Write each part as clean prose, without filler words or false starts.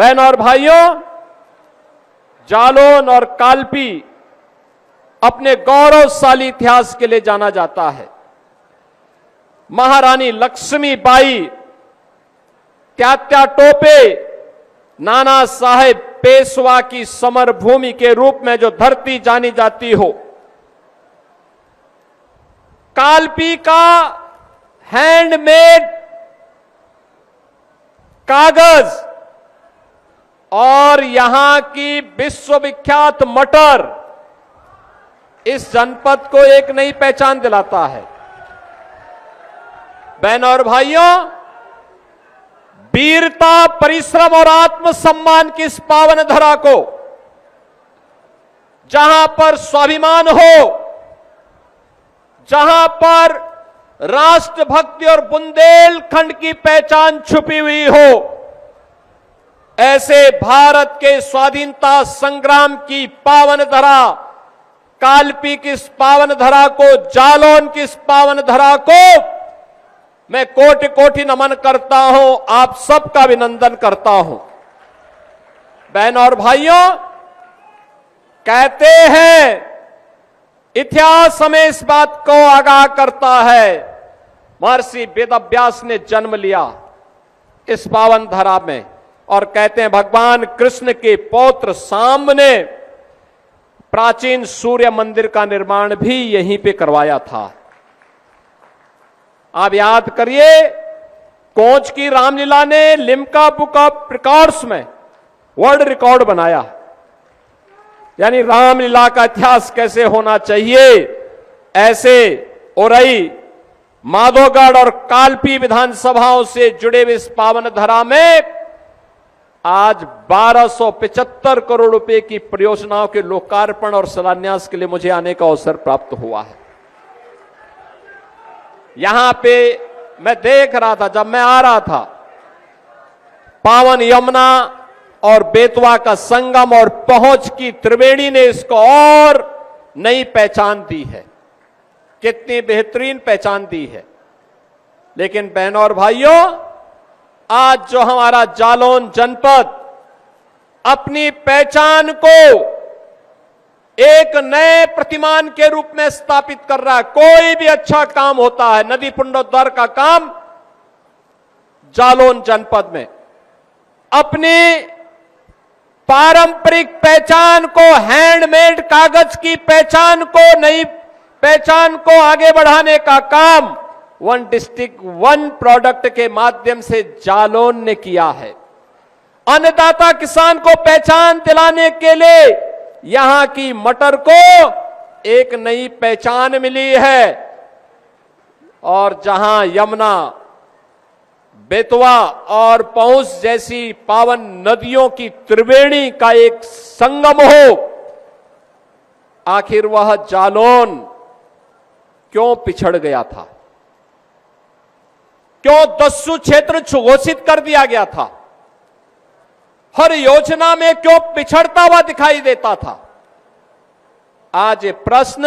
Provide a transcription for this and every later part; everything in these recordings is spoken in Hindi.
बहन और भाइयों, जालौन और कालपी अपने गौरवशाली इतिहास के लिए जाना जाता है। महारानी लक्ष्मीबाई, तात्या टोपे, नाना साहेब पेशवा की समर भूमि के रूप में जो धरती जानी जाती हो, कालपी का हैंडमेड कागज और यहां की विश्वविख्यात मटर इस जनपद को एक नई पहचान दिलाता है। बहनों और भाइयों, वीरता, परिश्रम और आत्मसम्मान की इस पावन धरा को, जहां पर स्वाभिमान हो, जहां पर राष्ट्रभक्ति और बुंदेलखंड की पहचान छुपी हुई हो, ऐसे भारत के स्वाधीनता संग्राम की पावन धरा, कालपी की इस पावन धरा को, जालौन की इस पावन धरा को मैं कोटि कोटि नमन करता हूं, आप सबका अभिनंदन करता हूं। बहनों और भाइयों, कहते हैं इतिहास हमें इस बात को आगाह करता है, महर्षि वेदव्यास ने जन्म लिया इस पावन धरा में, और कहते हैं भगवान कृष्ण के पौत्र सांब ने प्राचीन सूर्य मंदिर का निर्माण भी यहीं पे करवाया था। आप याद करिए, कोंच की रामलीला ने लिम्का बुक ऑफ रिकॉर्ड्स में वर्ल्ड रिकॉर्ड बनाया, यानी रामलीला का इतिहास कैसे होना चाहिए। ऐसे ओरई, माधोगढ़ और कालपी विधानसभाओं से जुड़े हुए इस पावन धरा में आज 1275 करोड़ रुपए की परियोजनाओं के लोकार्पण और शिलान्यास के लिए मुझे आने का अवसर प्राप्त हुआ है। यहां पे मैं देख रहा था, जब मैं आ रहा था, पावन यमुना और बेतवा का संगम और पहुंच की त्रिवेणी ने इसको और नई पहचान दी है, कितनी बेहतरीन पहचान दी है। लेकिन बहनों और भाइयों, आज जो हमारा जालौन जनपद अपनी पहचान को एक नए प्रतिमान के रूप में स्थापित कर रहा है, कोई भी अच्छा काम होता है, नदी पुनरुद्धार का काम जालौन जनपद में अपनी पारंपरिक पहचान को, हैंडमेड कागज की पहचान को, नई पहचान को आगे बढ़ाने का काम वन डिस्ट्रिक्ट वन प्रोडक्ट के माध्यम से जालौन ने किया है। अन्नदाता किसान को पहचान दिलाने के लिए यहां की मटर को एक नई पहचान मिली है, और जहां यमुना, बेतवा और पहुंच जैसी पावन नदियों की त्रिवेणी का एक संगम हो, आखिर वह जालौन क्यों पिछड़ गया था, क्यों दस्यु क्षेत्र घोषित कर दिया गया था, हर योजना में क्यों पिछड़ता हुआ दिखाई देता था। आज ये प्रश्न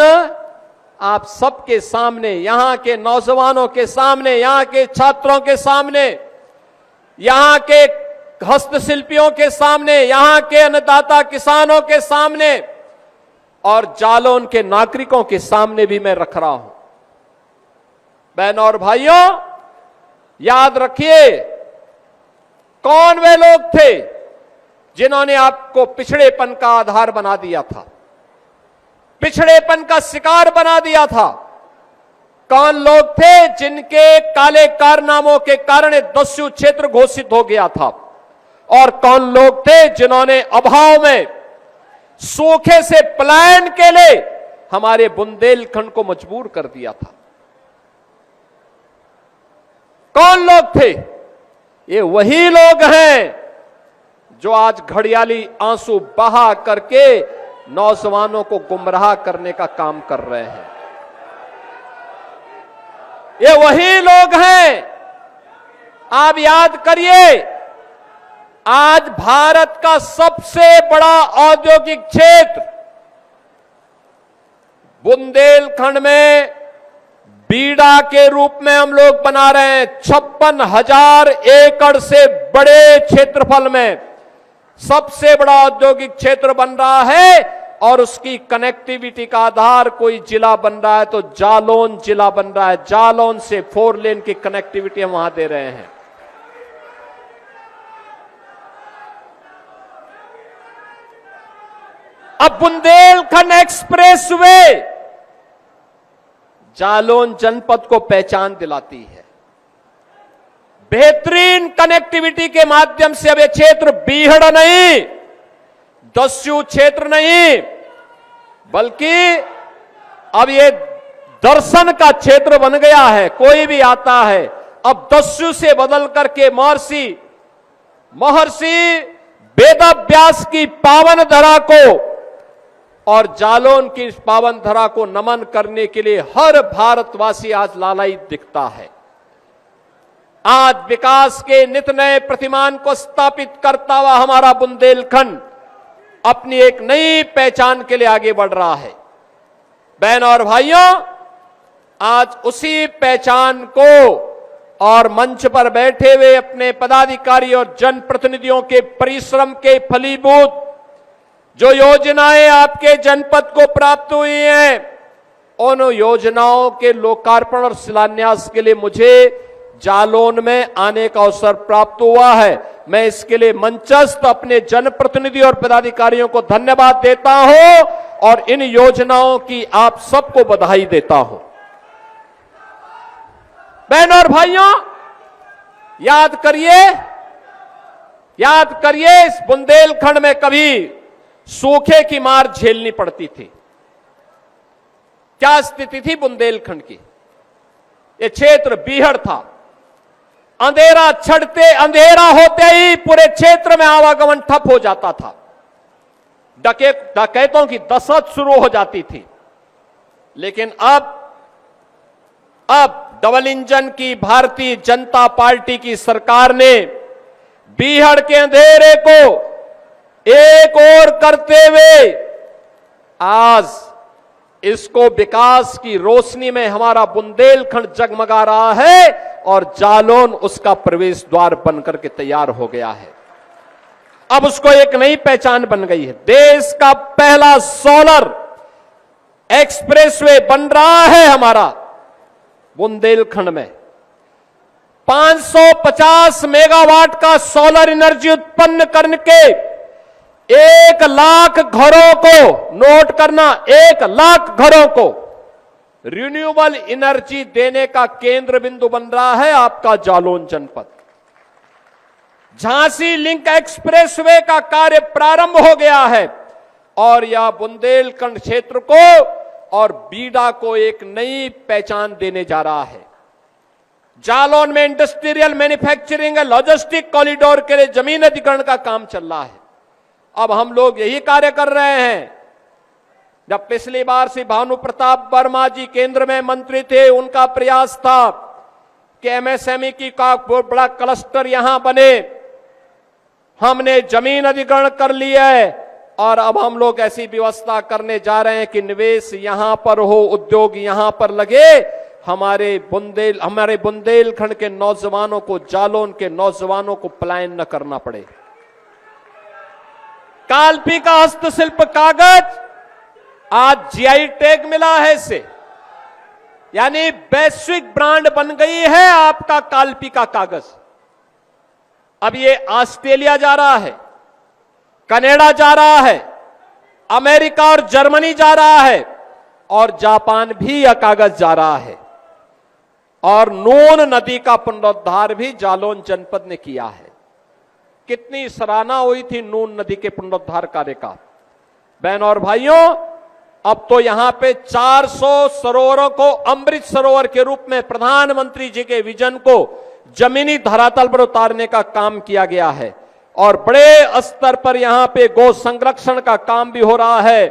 आप सबके सामने, यहां के नौजवानों के सामने, यहां के छात्रों के सामने, यहां के हस्तशिल्पियों के सामने, यहां के अन्नदाता किसानों के सामने और जालौन के नागरिकों के सामने भी मैं रख रहा हूं। बहनों और भाइयों, याद रखिए, कौन वे लोग थे जिन्होंने आपको पिछड़ेपन का आधार बना दिया था, पिछड़ेपन का शिकार बना दिया था। कौन लोग थे जिनके काले कारनामों के कारण दस्यु क्षेत्र घोषित हो गया था, और कौन लोग थे जिन्होंने अभाव में सूखे से पलायन के लिए हमारे बुंदेलखंड को मजबूर कर दिया था। कौन लोग थे? ये वही लोग हैं जो आज घड़ियाली आंसू बहा करके नौजवानों को गुमराह करने का काम कर रहे हैं। ये वही लोग हैं, आप याद करिए, आज भारत का सबसे बड़ा औद्योगिक क्षेत्र बुंदेलखंड में बीड़ा के रूप में हम लोग बना रहे हैं। 56,000 एकड़ से बड़े क्षेत्रफल में सबसे बड़ा औद्योगिक क्षेत्र बन रहा है और उसकी कनेक्टिविटी का आधार कोई जिला बन रहा है तो जालौन जिला बन रहा है। जालौन से 4 लेन की कनेक्टिविटी हम वहां दे रहे हैं। अब बुंदेलखंड एक्सप्रेसवे जालौन जनपद को पहचान दिलाती है। बेहतरीन कनेक्टिविटी के माध्यम से अब यह क्षेत्र बीहड़ नहीं, दस्यू क्षेत्र नहीं, बल्कि अब यह दर्शन का क्षेत्र बन गया है। कोई भी आता है अब दस्यू से बदल करके महर्षि वेदव्यास की पावन धरा को और जालौन की पावन धरा को नमन करने के लिए हर भारतवासी आज लालायित दिखता है। आज विकास के नित नए प्रतिमान को स्थापित करता हुआ हमारा बुंदेलखंड अपनी एक नई पहचान के लिए आगे बढ़ रहा है। बहनों और भाइयों, आज उसी पहचान को और मंच पर बैठे हुए अपने पदाधिकारी और जनप्रतिनिधियों के परिश्रम के फलीभूत जो योजनाएं आपके जनपद को प्राप्त हुई हैं, उन योजनाओं के लोकार्पण और शिलान्यास के लिए मुझे जालौन में आने का अवसर प्राप्त हुआ है। मैं इसके लिए मंचस्थ अपने जनप्रतिनिधि और पदाधिकारियों को धन्यवाद देता हूं और इन योजनाओं की आप सबको बधाई देता हूं। बहनों और भाइयों, याद करिए इस बुंदेलखंड में कभी सूखे की मार झेलनी पड़ती थी। क्या स्थिति थी बुंदेलखंड की? यह क्षेत्र बीहड़ था। अंधेरा होते ही पूरे क्षेत्र में आवागमन ठप हो जाता था। डकैतों की दहशत शुरू हो जाती थी। लेकिन अब डबल इंजन की भारतीय जनता पार्टी की सरकार ने बीहड़ के अंधेरे को एक और करते हुए आज इसको विकास की रोशनी में हमारा बुंदेलखंड जगमगा रहा है और जालौन उसका प्रवेश द्वार बनकर के तैयार हो गया है। अब उसको एक नई पहचान बन गई है। देश का पहला सोलर एक्सप्रेसवे बन रहा है हमारा बुंदेलखंड में। 550 मेगावाट का सोलर एनर्जी उत्पन्न करके 1 लाख घरों को, नोट करना, 1 लाख घरों को रिन्यूएबल एनर्जी देने का केंद्र बिंदु बन रहा है आपका जालौन जनपद। झांसी लिंक एक्सप्रेसवे का कार्य प्रारंभ हो गया है और यह बुंदेलखंड क्षेत्र को और बीडा को एक नई पहचान देने जा रहा है। जालौन में industrial manufacturing and logistic corridor के लिए जमीन अधिग्रहण का काम चल रहा है। अब हम लोग यही कार्य कर रहे हैं। जब पिछली बार श्री भानु प्रताप वर्मा जी केंद्र में मंत्री थे, उनका प्रयास था कि एमएसएमई की का बहुत बड़ा क्लस्टर यहां बने। हमने जमीन अधिग्रहण कर लिया है और अब हम लोग ऐसी व्यवस्था करने जा रहे हैं कि निवेश यहां पर हो, उद्योग यहां पर लगे। हमारे बुंदेलखंड के नौजवानों को, जालौन के नौजवानों को पलायन न करना पड़े। कालपी का हस्तशिल्प कागज आज जीआई टैग मिला है इसे, यानी वैश्विक ब्रांड बन गई है आपका कालपी का कागज। अब ये ऑस्ट्रेलिया जा रहा है, कनाडा जा रहा है, अमेरिका और जर्मनी जा रहा है और जापान भी यह कागज जा रहा है। और नून नदी का पुनरुद्धार भी जालौन जनपद ने किया है। कितनी सराहना हुई थी नून नदी के पुनरुद्धार कार्य का। बहनों और भाइयों, अब तो यहां पे 400 सरोवरों को अमृत सरोवर के रूप में प्रधानमंत्री जी के विजन को जमीनी धरातल पर उतारने का काम किया गया है और बड़े स्तर पर यहां पे गौ संरक्षण का काम भी हो रहा है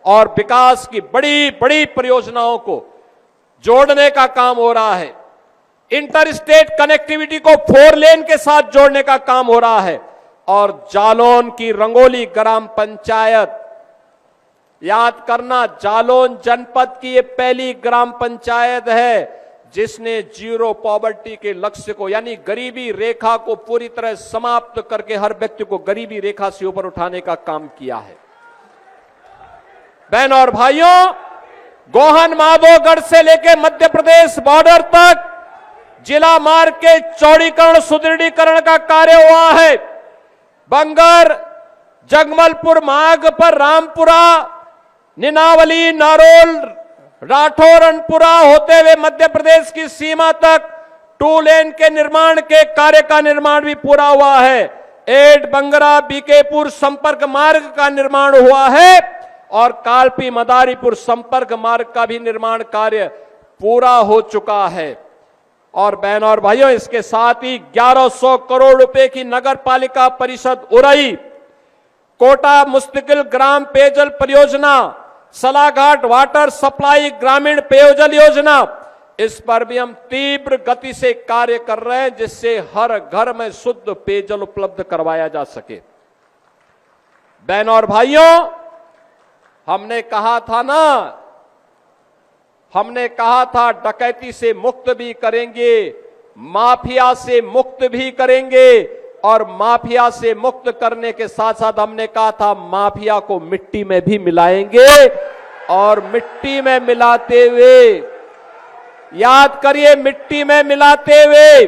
और विकास की बड़ी बड़ी परियोजनाओं को जोड़ने का काम हो रहा है। इंटर स्टेट कनेक्टिविटी को 4 लेन के साथ जोड़ने का काम हो रहा है और जालौन की रंगोली ग्राम पंचायत, याद करना, जालौन जनपद की ये पहली ग्राम पंचायत है जिसने जीरो पॉवर्टी के लक्ष्य को यानी गरीबी रेखा को पूरी तरह समाप्त करके हर व्यक्ति को गरीबी रेखा से ऊपर उठाने का काम किया है। बहनों और भाइयों, गोहन माधोगढ़ से लेकर मध्य प्रदेश बॉर्डर तक जिला मार्ग के चौड़ीकरण सुदृढ़ीकरण का कार्य हुआ है। बंगर जगमलपुर मार्ग पर रामपुरा, निनावली, नारोल, राठौरनपुरा होते हुए मध्य प्रदेश की सीमा तक 2 लेन के निर्माण के कार्य का निर्माण भी पूरा हुआ है। एड बंगरा बीकेपुर संपर्क मार्ग का निर्माण हुआ है और कालपी मदारीपुर संपर्क मार्ग का भी निर्माण कार्य पूरा हो चुका है। और बहनों और भाइयों, इसके साथ ही 1100 करोड़ रुपए की नगर पालिका परिषद उरई, कोटा मुस्तकिल ग्राम पेयजल परियोजना, सलाघाट वाटर सप्लाई ग्रामीण पेयजल योजना, इस पर भी हम तीव्र गति से कार्य कर रहे हैं जिससे हर घर में शुद्ध पेयजल उपलब्ध करवाया जा सके। बहनों और भाइयों, हमने कहा था डकैती से मुक्त भी करेंगे, माफिया से मुक्त भी करेंगे और माफिया से मुक्त करने के साथ साथ हमने कहा था माफिया को मिट्टी में भी मिलाएंगे। और मिट्टी में मिलाते हुए, याद करिए, मिट्टी में मिलाते हुए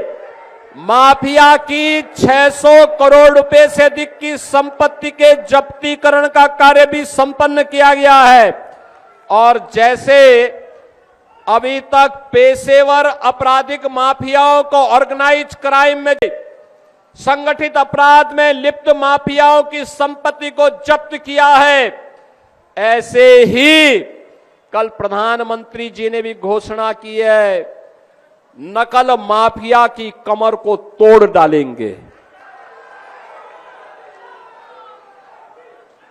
माफिया की 600 करोड़ रुपए से अधिक की संपत्ति के जब्तीकरण का कार्य भी संपन्न किया गया है। और जैसे अभी तक पेशेवर आपराधिक माफियाओं को, ऑर्गेनाइज क्राइम में, संगठित अपराध में लिप्त माफियाओं की संपत्ति को जब्त किया है, ऐसे ही कल प्रधानमंत्री जी ने भी घोषणा की है, नकल माफिया की कमर को तोड़ डालेंगे।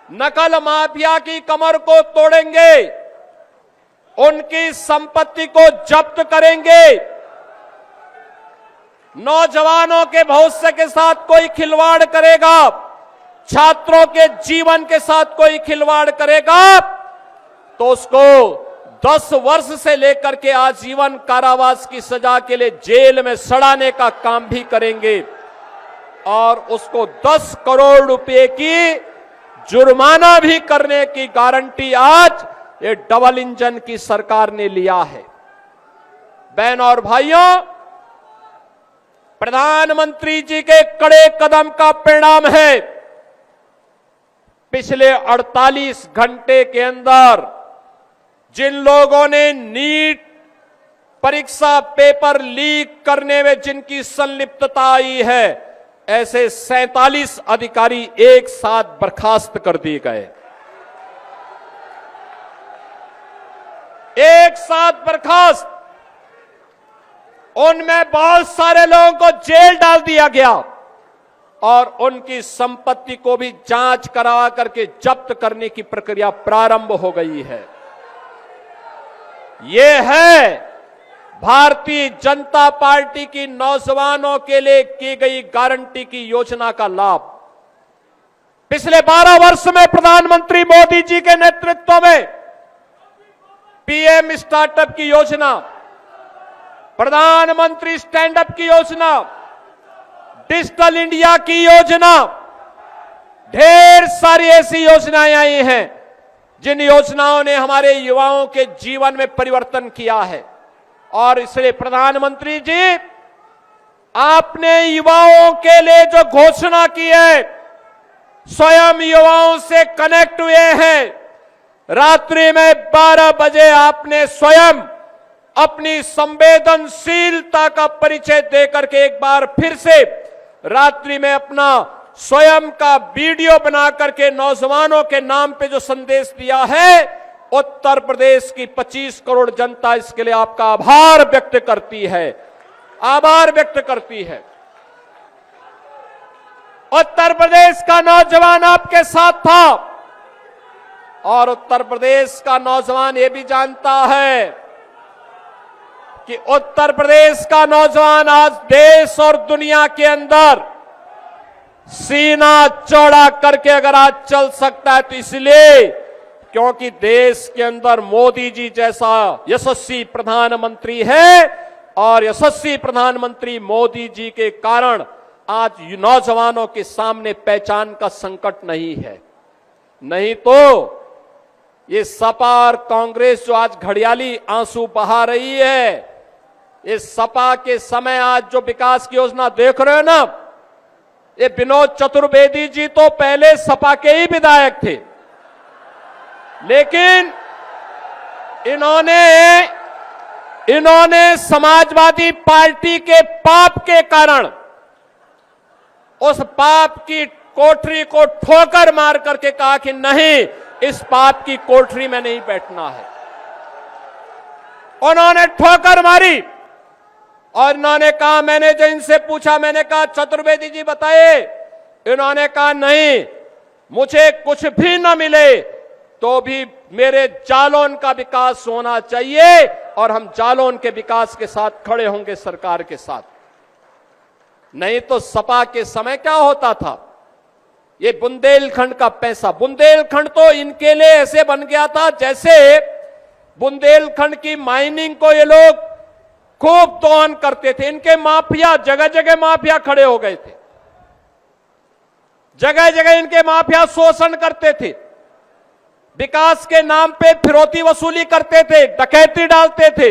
नकल माफिया की कमर को तोड़ेंगे, उनकी संपत्ति को जब्त करेंगे। नौजवानों के भविष्य के साथ कोई खिलवाड़ करेगा, छात्रों के जीवन के साथ कोई खिलवाड़ करेगा तो उसको 10 वर्ष से लेकर के आजीवन कारावास की सजा के लिए जेल में सड़ाने का काम भी करेंगे और उसको 10 करोड़ रुपए की जुर्माना भी करने की गारंटी आज ये डबल इंजन की सरकार ने लिया है। बहनों और भाइयों, प्रधानमंत्री जी के कड़े कदम का परिणाम है पिछले 48 घंटे के अंदर जिन लोगों ने नीट परीक्षा पेपर लीक करने में जिनकी संलिप्तता आई है, ऐसे 47 अधिकारी एक साथ बर्खास्त कर दिए गए। एक साथ बर्खास्त। उनमें बहुत सारे लोगों को जेल डाल दिया गया और उनकी संपत्ति को भी जांच करा करके जब्त करने की प्रक्रिया प्रारंभ हो गई है। यह है भारतीय जनता पार्टी की नौजवानों के लिए की गई गारंटी की योजना का लाभ। पिछले 12 वर्ष में प्रधानमंत्री मोदी जी के नेतृत्व में पीएम स्टार्टअप की योजना, प्रधानमंत्री स्टैंड अप की योजना, डिजिटल इंडिया की योजना, ढेर सारी ऐसी योजनाएं आई हैं जिन योजनाओं ने हमारे युवाओं के जीवन में परिवर्तन किया है। और इसलिए प्रधानमंत्री जी, आपने युवाओं के लिए जो घोषणा की है, स्वयं युवाओं से कनेक्ट हुए हैं। रात्रि में 12 बजे आपने स्वयं अपनी संवेदनशीलता का परिचय देकर के एक बार फिर से रात्रि में अपना स्वयं का वीडियो बना करके नौजवानों के नाम पे जो संदेश दिया है, उत्तर प्रदेश की 25 करोड़ जनता इसके लिए आपका आभार व्यक्त करती है, आभार व्यक्त करती है। उत्तर प्रदेश का नौजवान आपके साथ था और उत्तर प्रदेश का नौजवान ये भी जानता है कि उत्तर प्रदेश का नौजवान आज देश और दुनिया के अंदर सीना चौड़ा करके अगर आज चल सकता है तो इसलिए क्योंकि देश के अंदर मोदी जी जैसा यशस्वी प्रधानमंत्री है और यशस्वी प्रधानमंत्री मोदी जी के कारण आज नौजवानों के सामने पहचान का संकट नहीं है। नहीं तो ये सपा और कांग्रेस जो आज घड़ियाली आंसू बहा रही है, इस सपा के समय आज जो विकास की योजना देख रहे हो ना, ये विनोद चतुर्वेदी जी तो पहले सपा के ही विधायक थे, लेकिन इन्होंने समाजवादी पार्टी के पाप के कारण उस पाप की कोठरी को ठोकर मार करके कहा कि नहीं, इस पाप की कोठरी में नहीं बैठना है। उन्होंने ठोकर मारी और इन्होंने कहा, मैंने जो इनसे पूछा, मैंने कहा चतुर्वेदी जी बताइए, इन्होंने कहा नहीं, मुझे कुछ भी न मिले तो भी मेरे जालौन का विकास होना चाहिए और हम जालौन के विकास के साथ खड़े होंगे सरकार के साथ। नहीं तो सपा के समय क्या होता था, ये बुंदेलखंड का पैसा, बुंदेलखंड तो इनके लिए ऐसे बन गया था जैसे बुंदेलखंड की माइनिंग को ये लोग खूब दोहन करते थे। इनके माफिया, जगह जगह माफिया खड़े हो गए थे, जगह जगह इनके माफिया शोषण करते थे, विकास के नाम पे फिरौती वसूली करते थे, डकैती डालते थे।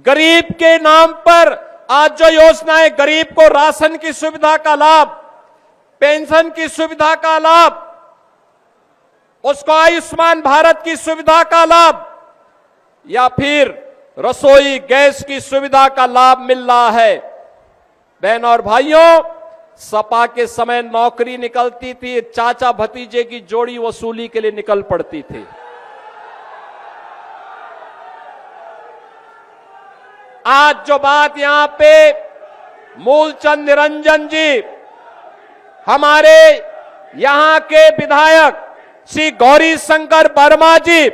गरीब के नाम पर आज जो योजनाएं, गरीब को राशन की सुविधा का लाभ, पेंशन की सुविधा का लाभ, उसको आयुष्मान भारत की सुविधा का लाभ, या फिर रसोई गैस की सुविधा का लाभ मिल रहा है। बहन और भाइयों, सपा के समय नौकरी निकलती थी, चाचा भतीजे की जोड़ी वसूली के लिए निकल पड़ती थी। आज जो बात यहां पे मूलचंद निरंजन जी, हमारे यहां के विधायक श्री गौरी शंकर वर्मा जी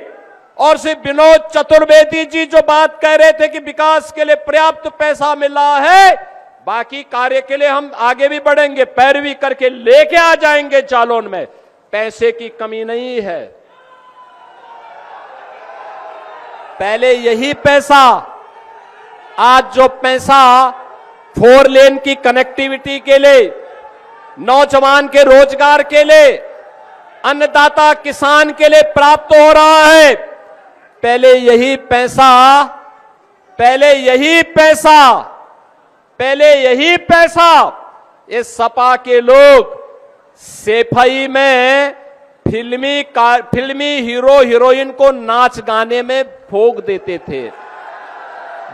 और श्री विनोद चतुर्वेदी जी जो बात कह रहे थे कि विकास के लिए पर्याप्त पैसा मिल रहा है, बाकी कार्य के लिए हम आगे भी बढ़ेंगे, पैरवी करके लेके आ जाएंगे जालौन में, पैसे की कमी नहीं है। पहले यही पैसा, आज जो पैसा 4 लेन की कनेक्टिविटी के लिए, नौजवान के रोजगार के लिए, अन्नदाता किसान के लिए प्राप्त हो रहा है, पहले यही पैसा ये सपा के लोग सेफई में फिल्मी हीरो हीरोइन को नाच गाने में फूंक देते थे।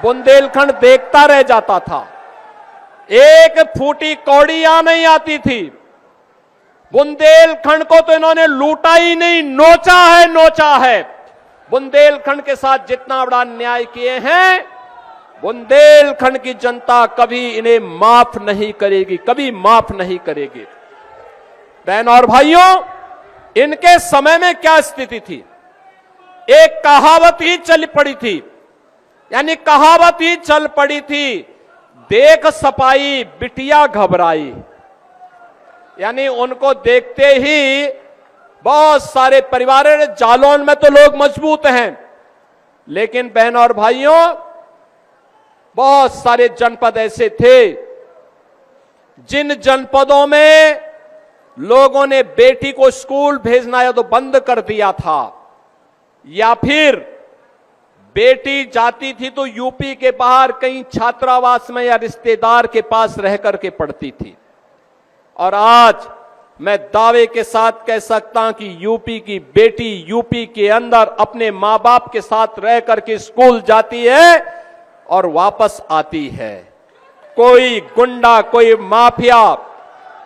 बुंदेलखंड देखता रह जाता था, एक फूटी कौड़ी यहां नहीं आती थी। बुंदेलखंड को तो इन्होंने लूटा ही नहीं, नोचा है। बुंदेलखंड के साथ जितना बड़ा न्याय किए हैं, बुंदेलखंड की जनता कभी इन्हें माफ नहीं करेगी, कभी माफ नहीं करेगी। बहन और भाइयों, इनके समय में क्या स्थिति थी, एक कहावत ही चल पड़ी थी, देख सपाई बिटिया घबराई। यानी उनको देखते ही बहुत सारे परिवार, जालौन में तो लोग मजबूत हैं, लेकिन बहन और भाइयों, बहुत सारे जनपद ऐसे थे जिन जनपदों में लोगों ने बेटी को स्कूल भेजना या तो बंद कर दिया था, या फिर बेटी जाती थी तो यूपी के बाहर कहीं छात्रावास में या रिश्तेदार के पास रह करके पढ़ती थी। और आज मैं दावे के साथ कह सकता हूं कि यूपी की बेटी यूपी के अंदर अपने मां बाप के साथ रह करके स्कूल जाती है और वापस आती है। कोई गुंडा, कोई माफिया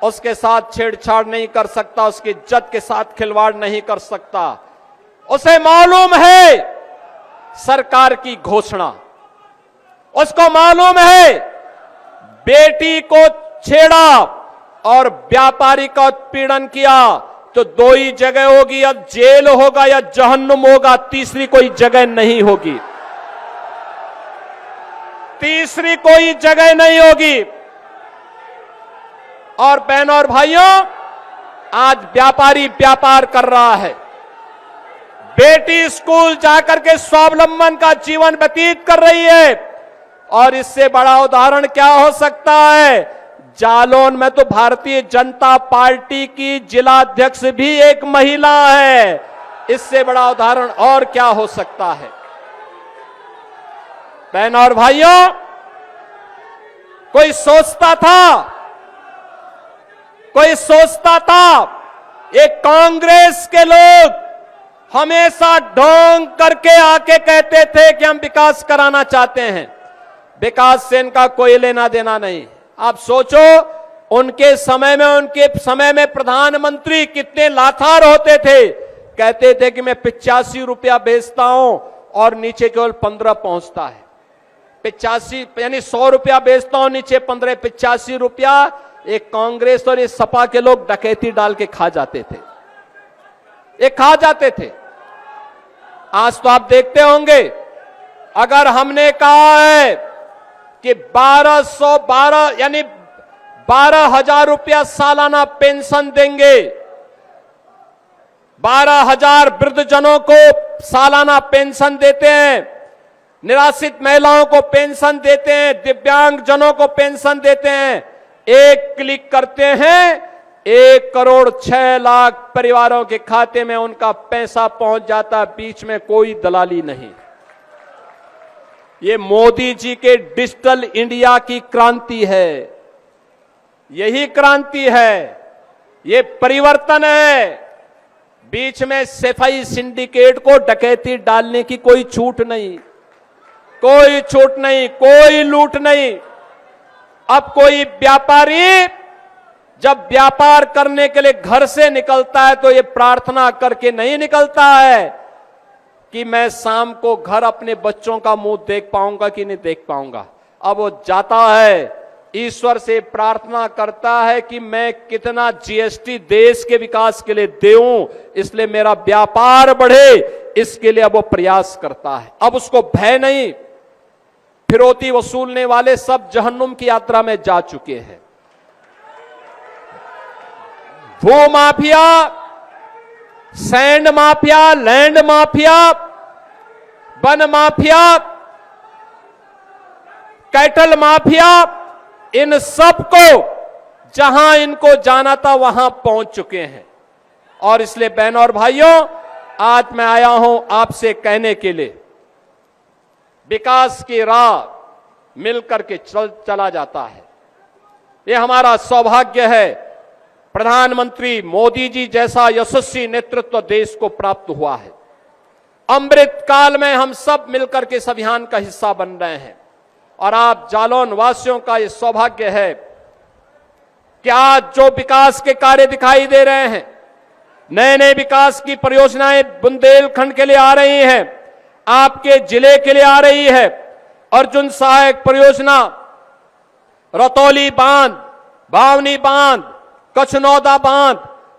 उसके साथ छेड़छाड़ नहीं कर सकता, उसकी इज्जत के साथ खिलवाड़ नहीं कर सकता। उसे मालूम है सरकार की घोषणा, उसको मालूम है बेटी को छेड़ा और व्यापारी का उत्पीड़न किया तो 2 ही जगह होगी, या जेल होगा या जहन्नुम होगा, तीसरी कोई जगह नहीं होगी, तीसरी कोई जगह नहीं होगी। और बहनों और भाइयों, आज व्यापारी व्यापार कर रहा है, बेटी स्कूल जाकर के स्वावलंबन का जीवन व्यतीत कर रही है और इससे बड़ा उदाहरण क्या हो सकता है? जालौन में तो भारतीय जनता पार्टी की जिला अध्यक्ष भी एक महिला है। इससे बड़ा उदाहरण और क्या हो सकता है? बहनों और भाइयों, कोई सोचता था ये कांग्रेस के लोग हमेशा ढोंग करके आके कहते थे कि हम विकास कराना चाहते हैं, विकास से इनका कोई लेना देना नहीं। आप सोचो, उनके समय में प्रधानमंत्री कितने लाचार होते थे। कहते थे कि मैं 85 रुपया बेचता हूं और नीचे केवल 15 पहुंचता है। 85 यानी 100 रुपया बेचता हूं, नीचे 15, 85 रुपया। एक कांग्रेस और ये सपा के लोग डकैती डाल के खा जाते थे, ये खा जाते थे। आज तो आप देखते होंगे, अगर हमने कहा है कि 1212 यानी 12,000 रुपया सालाना पेंशन देंगे, 12,000 वृद्धजनों को सालाना पेंशन देते हैं, निराश्रित महिलाओं को पेंशन देते हैं, दिव्यांग जनों को पेंशन देते हैं। एक क्लिक करते हैं, 1,06,00,000 परिवारों के खाते में उनका पैसा पहुंच जाता, बीच में कोई दलाली नहीं। ये मोदी जी के डिजिटल इंडिया की क्रांति है, यही क्रांति है, ये परिवर्तन है। बीच में सफाई सिंडिकेट को डकैती डालने की कोई छूट नहीं, कोई छूट नहीं, कोई लूट नहीं। अब कोई व्यापारी जब व्यापार करने के लिए घर से निकलता है तो ये प्रार्थना करके नहीं निकलता है कि मैं शाम को घर अपने बच्चों का मुंह देख पाऊंगा कि नहीं देख पाऊंगा। अब वो जाता है, ईश्वर से प्रार्थना करता है कि मैं कितना जीएसटी देश के विकास के लिए दूं, इसलिए मेरा व्यापार बढ़े, इसके लिए अब वो प्रयास करता है। अब उसको भय नहीं। फिरौती वसूलने वाले सब जहन्नुम की यात्रा में जा चुके हैं। भू mafia, sand mafia, land mafia, वन माफिया, कैटल माफिया, इन सबको जहां इनको जाना था वहां पहुंच चुके हैं। और इसलिए बहनों और भाइयों, आज मैं आया हूं आपसे कहने के लिए, विकास की राह मिलकर के चला जाता है। यह हमारा सौभाग्य है, प्रधानमंत्री मोदी जी जैसा यशस्वी नेतृत्व देश को प्राप्त हुआ है। अमृत काल में हम सब मिलकर के इस अभियान का हिस्सा बन रहे हैं। और आप जालौन वासियों का यह सौभाग्य है कि आज जो विकास के कार्य दिखाई दे रहे हैं, नए नए विकास की परियोजनाएं बुंदेलखंड के लिए आ रही हैं, आपके जिले के लिए आ रही है। अर्जुन सहायक परियोजना, रतौली बांध, बावनी बांध, कचनौदा बांध,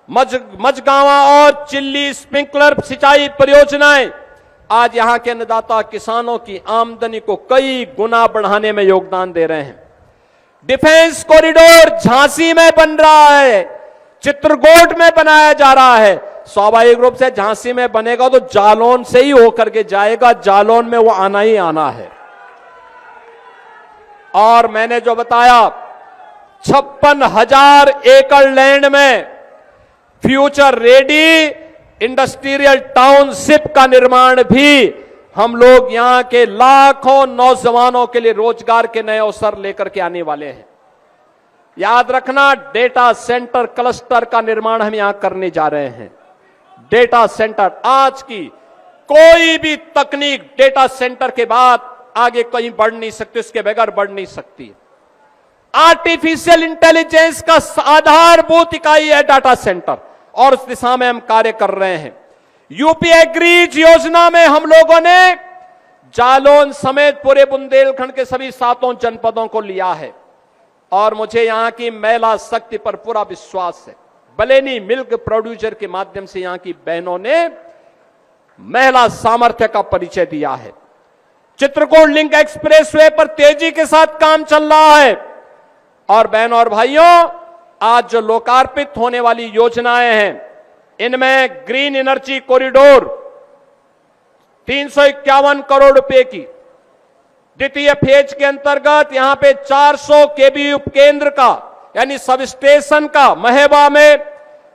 मझगावा और चिल्ली स्प्रिंकलर सिंचाई परियोजनाएं आज यहां के अन्नदाता किसानों की आमदनी को कई गुना बढ़ाने में योगदान दे रहे हैं। डिफेंस कॉरिडोर झांसी में बन रहा है, चित्रकूट में बनाया जा रहा है। स्वाभाविक रूप से झांसी में बनेगा तो जालौन से ही होकर के जाएगा, जालौन में वो आना ही आना है। और मैंने जो बताया, 56,000 एकड़ लैंड में फ्यूचर रेडी इंडस्ट्रियल टाउनशिप का निर्माण भी हम लोग यहां के लाखों नौजवानों के लिए रोजगार के नए अवसर लेकर के आने वाले हैं। याद रखना, डेटा सेंटर क्लस्टर का निर्माण हम यहां करने जा रहे हैं। डेटा सेंटर, आज की कोई भी तकनीक डेटा सेंटर के बाद आगे कहीं बढ़ नहीं सकती, उसके बगैर बढ़ नहीं सकती। आर्टिफिशियल इंटेलिजेंस का आधारभूत इकाई है डाटा सेंटर, और उस दिशा में हम कार्य कर रहे हैं। यूपी एग्रीज योजना में हम लोगों ने जालौन समेत पूरे बुंदेलखंड के सभी 7 जनपदों को लिया है। और मुझे यहां की महिला शक्ति पर पूरा विश्वास है। बलेनी मिल्क प्रोड्यूसर के माध्यम से यहां की बहनों ने महिला सामर्थ्य का परिचय दिया है। चित्रकूट लिंक एक्सप्रेसवे पर तेजी के साथ काम चल रहा है। और बहनों और भाइयों, आज जो लोकार्पित होने वाली योजनाएं हैं, इनमें ग्रीन एनर्जी कॉरिडोर 351 करोड़ रुपए की, द्वितीय फेज के अंतर्गत यहां पे 400 केवी उपकेंद्र का यानी सब स्टेशन का महेबा में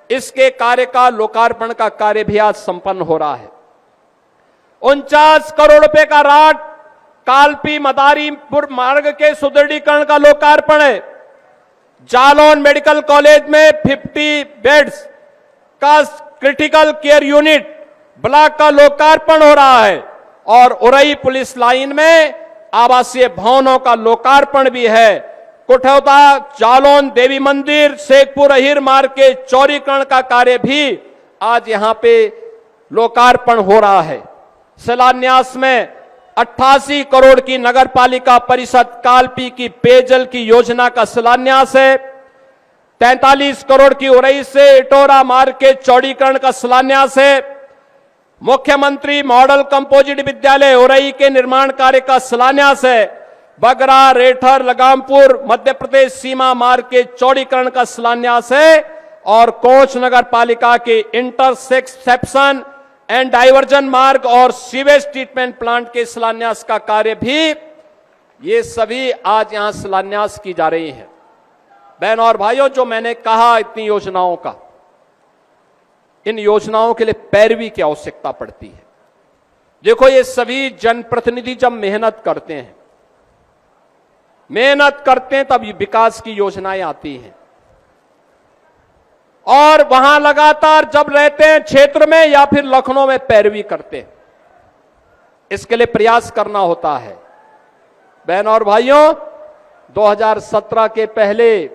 इसके कार्य का लोकार्पण का कार्य भी आज संपन्न हो रहा है। 49 करोड़ रुपए का राट कालपी मदारीपुर मार्ग के सुदृढ़ीकरण का लोकार्पण है। जालौन मेडिकल कॉलेज में 50 बेड्स का क्रिटिकल केयर यूनिट ब्लॉक का लोकार्पण हो रहा है और उरई पुलिस लाइन में आवासीय भवनों का लोकार्पण भी है। कुठौता जालौन देवी मंदिर शेखपुर अहिर मार्ग के चौड़ीकरण का कार्य भी आज यहां पे लोकार्पण हो रहा है। शिलान्यास में 88 करोड़ की नगर पालिका परिषद कालपी की पेयजल की योजना का शिलान्यास है। 43 करोड़ की उरई से इटोरा मार्ग के चौड़ीकरण का शिलान्यास है। मुख्यमंत्री मॉडल कंपोजिट विद्यालय उरई के निर्माण कार्य का शिलान्यास है। बगरा रेठर लगामपुर मध्य प्रदेश सीमा मार्ग के चौड़ीकरण का शिलान्यास है और कोच नगर पालिका के इंटरसेक्शन एंड डाइवर्जन मार्ग और सीवेज ट्रीटमेंट प्लांट के शिलान्यास का कार्य भी ये सभी आज यहां शिलान्यास की जा रही है। बहनों और भाइयों, जो मैंने कहा इतनी योजनाओं का, इन योजनाओं के लिए पैरवी की आवश्यकता पड़ती है। देखो, ये सभी जनप्रतिनिधि जब मेहनत करते हैं तब ये विकास की योजनाएं आती हैं और वहां लगातार जब रहते हैं क्षेत्र में या फिर लखनऊ में पैरवी करते हैं, इसके लिए प्रयास करना होता है। बहनों और भाइयों, 2017 के पहले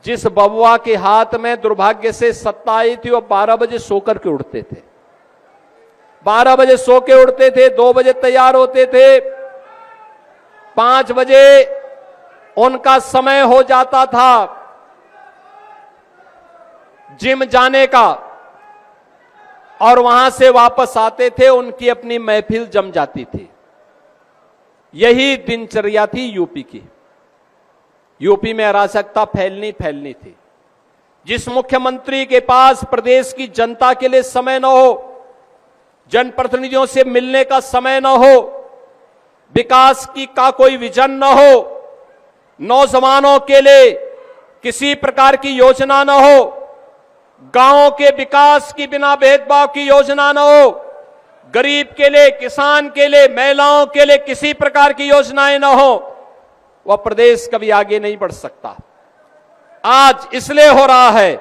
जिस बबुआ के हाथ में दुर्भाग्य से सत्ता आई थी वो 12 बजे सोकर के उठते थे, 12 बजे सो के उठते थे, 2 बजे तैयार होते थे, 5 बजे उनका समय हो जाता था जिम जाने का और वहां से वापस आते थे, उनकी अपनी महफिल जम जाती थी। यही दिनचर्या थी यूपी की। यूपी में अराजकता फैलनी थी। जिस मुख्यमंत्री के पास प्रदेश की जनता के लिए समय न हो, जनप्रतिनिधियों से मिलने का समय न हो, विकास की का कोई विजन न हो, नौजवानों के लिए किसी प्रकार की योजना न हो, गांवों के विकास की बिना भेदभाव की योजना न हो, गरीब के लिए, किसान के लिए, महिलाओं के लिए किसी प्रकार की योजनाएं न हो, वह प्रदेश कभी आगे नहीं बढ़ सकता। आज इसलिए हो रहा है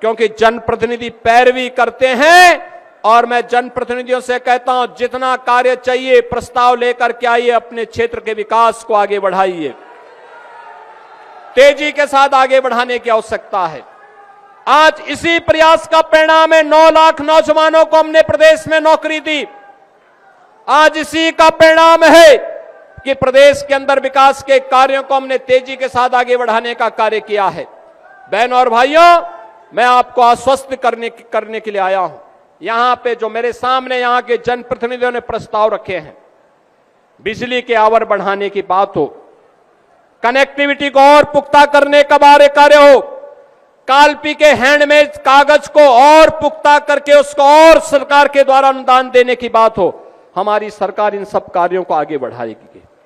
क्योंकि जनप्रतिनिधि पैरवी करते हैं और मैं जनप्रतिनिधियों से कहता हूं, जितना कार्य चाहिए प्रस्ताव लेकर के आइए, अपने क्षेत्र के विकास को आगे बढ़ाइए, तेजी के साथ आगे बढ़ाने की आवश्यकता है। आज इसी प्रयास का परिणाम है 9 लाख नौजवानों को हमने प्रदेश में नौकरी दी। आज इसी का परिणाम है कि प्रदेश के अंदर विकास के कार्यों को हमने तेजी के साथ आगे बढ़ाने का कार्य किया है। बहनों और भाइयों, मैं आपको आश्वस्त करने के लिए आया हूं। यहां पे जो मेरे सामने यहां के जनप्रतिनिधियों ने प्रस्ताव रखे हैं, बिजली के आवर बढ़ाने की बात हो, कनेक्टिविटी को और पुख्ता करने का कार्य हो, कालपी के हैंडमेड कागज को और पुख्ता करके उसको और सरकार के द्वारा अनुदान देने की बात हो, हमारी सरकार इन सब कार्यों को आगे बढ़ाएगी।